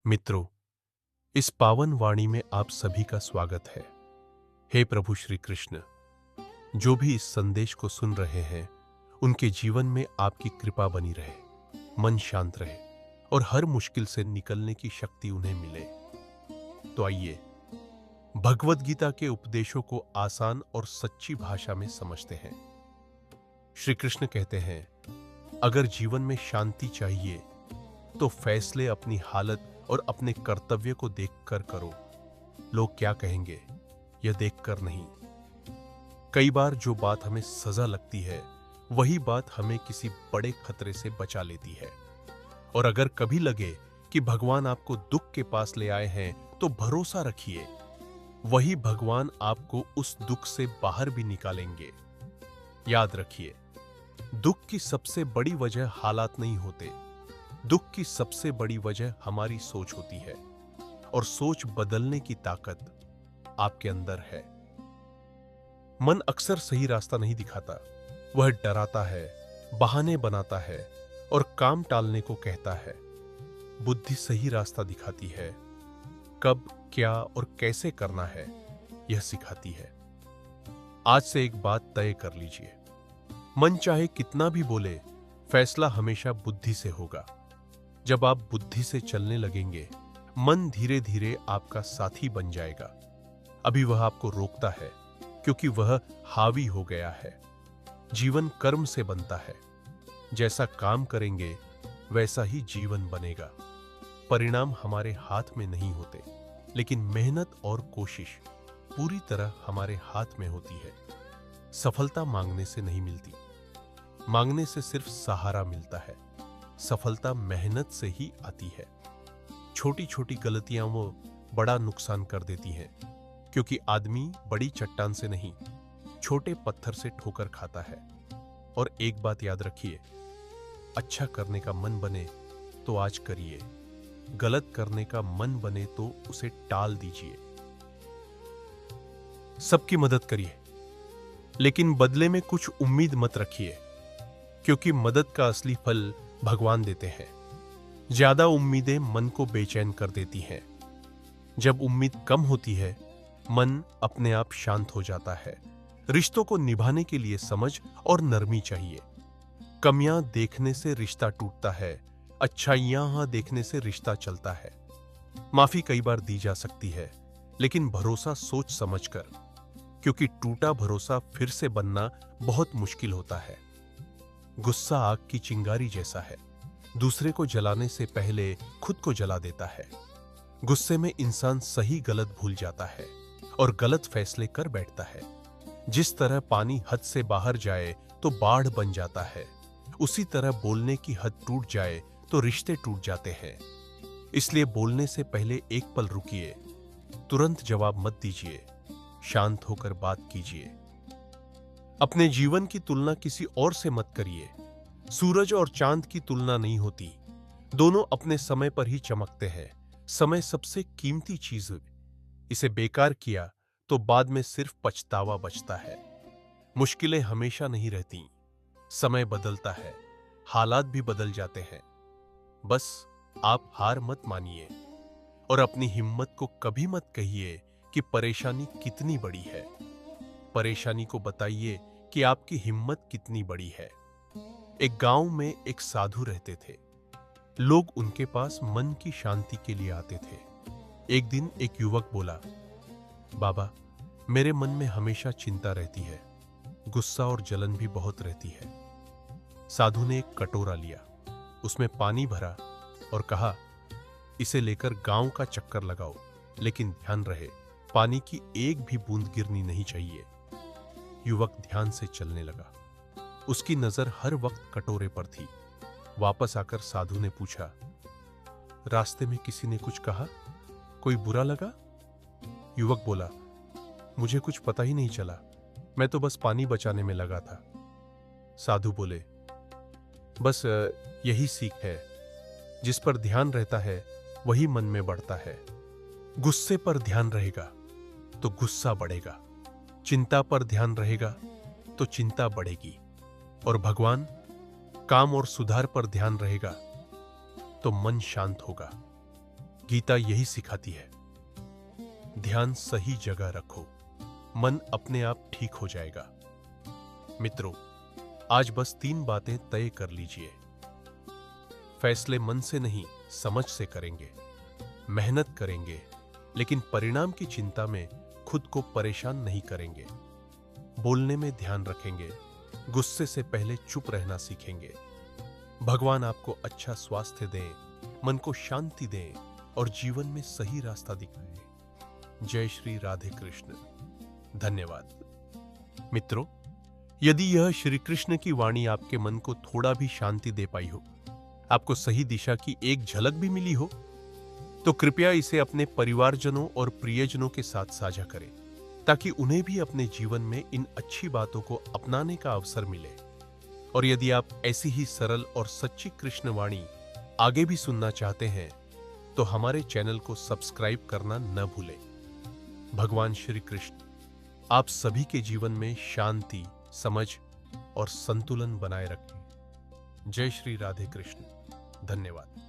मित्रों, इस पावन वाणी में आप सभी का स्वागत है। हे प्रभु श्री कृष्ण, जो भी इस संदेश को सुन रहे हैं, उनके जीवन में आपकी कृपा बनी रहे, मन शांत रहे और हर मुश्किल से निकलने की शक्ति उन्हें मिले। तो आइए भगवद गीता के उपदेशों को आसान और सच्ची भाषा में समझते हैं। श्री कृष्ण कहते हैं, अगर जीवन में शांति चाहिए तो फैसले अपनी हालत और अपने कर्तव्य को देखकर करो। लोग क्या कहेंगे, यह देखकर नहीं। कई बार जो बात हमें सजा लगती है, वही बात हमें किसी बड़े खतरे से बचा लेती है। और अगर कभी लगे कि भगवान आपको दुख के पास ले आए हैं, तो भरोसा रखिए, वही भगवान आपको उस दुख से बाहर भी निकालेंगे। याद रखिए, दुख की सबसे बड़ी वजह हालात नहीं होते। दुख की सबसे बड़ी वजह हमारी सोच होती है, और सोच बदलने की ताकत आपके अंदर है। मन अक्सर सही रास्ता नहीं दिखाता। वह डराता है, बहाने बनाता है और काम टालने को कहता है। बुद्धि सही रास्ता दिखाती है, कब, क्या और कैसे करना है, यह सिखाती है। आज से एक बात तय कर लीजिए, मन चाहे कितना भी बोले, फैसला हमेशा बुद्धि से होगा। जब आप बुद्धि से चलने लगेंगे, मन धीरे धीरे आपका साथी बन जाएगा। अभी वह आपको रोकता है, क्योंकि वह हावी हो गया है। जीवन कर्म से बनता है। जैसा काम करेंगे, वैसा ही जीवन बनेगा। परिणाम हमारे हाथ में नहीं होते, लेकिन मेहनत और कोशिश पूरी तरह हमारे हाथ में होती है। सफलता मांगने से नहीं मिलती। मांगने से सिर्फ सहारा मिलता है। सफलता मेहनत से ही आती है। छोटी छोटी गलतियां वो बड़ा नुकसान कर देती हैं, क्योंकि आदमी बड़ी चट्टान से नहीं, छोटे पत्थर से ठोकर खाता है। और एक बात याद रखिए, अच्छा करने का मन बने तो आज करिए, गलत करने का मन बने तो उसे टाल दीजिए। सबकी मदद करिए, लेकिन बदले में कुछ उम्मीद मत रखिए, क्योंकि मदद का असली फल भगवान देते हैं। ज्यादा उम्मीदें मन को बेचैन कर देती हैं। जब उम्मीद कम होती है, मन अपने आप शांत हो जाता है। रिश्तों को निभाने के लिए समझ और नरमी चाहिए। कमियां देखने से रिश्ता टूटता है, अच्छाइयां देखने से रिश्ता चलता है। माफी कई बार दी जा सकती है, लेकिन भरोसा सोच समझकर, क्योंकि टूटा भरोसा फिर से बनना बहुत मुश्किल होता है। गुस्सा आग की चिंगारी जैसा है, दूसरे को जलाने से पहले खुद को जला देता है। गुस्से में इंसान सही गलत भूल जाता है और गलत फैसले कर बैठता है। जिस तरह पानी हद से बाहर जाए तो बाढ़ बन जाता है, उसी तरह बोलने की हद टूट जाए तो रिश्ते टूट जाते हैं। इसलिए बोलने से पहले एक पल रुकिए, तुरंत जवाब मत दीजिए, शांत होकर बात कीजिए। अपने जीवन की तुलना किसी और से मत करिए। सूरज और चांद की तुलना नहीं होती। दोनों अपने समय पर ही चमकते हैं। समय सबसे कीमती चीज है। इसे बेकार किया तो बाद में सिर्फ पछतावा बचता है। मुश्किलें हमेशा नहीं रहती। समय बदलता है, हालात भी बदल जाते हैं। बस आप हार मत मानिए और अपनी हिम्मत को कभी मत कहिए कि परेशानी कितनी बड़ी है। परेशानी को बताइए कि आपकी हिम्मत कितनी बड़ी है। एक गांव में एक साधु रहते थे। लोग उनके पास मन की शांति के लिए आते थे। एक दिन एक युवक बोला, बाबा, मेरे मन में हमेशा चिंता रहती है, गुस्सा और जलन भी बहुत रहती है। साधु ने एक कटोरा लिया, उसमें पानी भरा और कहा, इसे लेकर गांव का चक्कर लगाओ, लेकिन ध्यान रहे, पानी की एक भी बूंद गिरनी नहीं चाहिए। युवक ध्यान से चलने लगा। उसकी नजर हर वक्त कटोरे पर थी। वापस आकर साधु ने पूछा, रास्ते में किसी ने कुछ कहा? कोई बुरा लगा? युवक बोला, मुझे कुछ पता ही नहीं चला, मैं तो बस पानी बचाने में लगा था। साधु बोले, बस यही सीख है, जिस पर ध्यान रहता है वही मन में बढ़ता है। गुस्से पर ध्यान रहेगा तो गुस्सा बढ़ेगा, चिंता पर ध्यान रहेगा तो चिंता बढ़ेगी, और भगवान, काम और सुधार पर ध्यान रहेगा तो मन शांत होगा। गीता यही सिखाती है। ध्यान सही जगह रखो, मन अपने आप ठीक हो जाएगा। मित्रों, आज बस 3 बातें तय कर लीजिए। फैसले मन से नहीं, समझ से करेंगे। मेहनत करेंगे, लेकिन परिणाम की चिंता में खुद को परेशान नहीं करेंगे। बोलने में ध्यान रखेंगे, गुस्से से पहले चुप रहना सीखेंगे। भगवान आपको अच्छा स्वास्थ्य दें, मन को शांति दें और जीवन में सही रास्ता दिखाएं। जय श्री राधे कृष्ण। धन्यवाद। मित्रों, यदि यह श्री कृष्ण की वाणी आपके मन को थोड़ा भी शांति दे पाई हो, आपको सही दिशा की एक झलक भी मिली हो, तो कृपया इसे अपने परिवारजनों और प्रियजनों के साथ साझा करें, ताकि उन्हें भी अपने जीवन में इन अच्छी बातों को अपनाने का अवसर मिले। और यदि आप ऐसी ही सरल और सच्ची कृष्ण वाणी आगे भी सुनना चाहते हैं, तो हमारे चैनल को सब्सक्राइब करना न भूलें। भगवान श्री कृष्ण आप सभी के जीवन में शांति, समझ और संतुलन बनाए रखें। जय श्री राधे कृष्ण। धन्यवाद।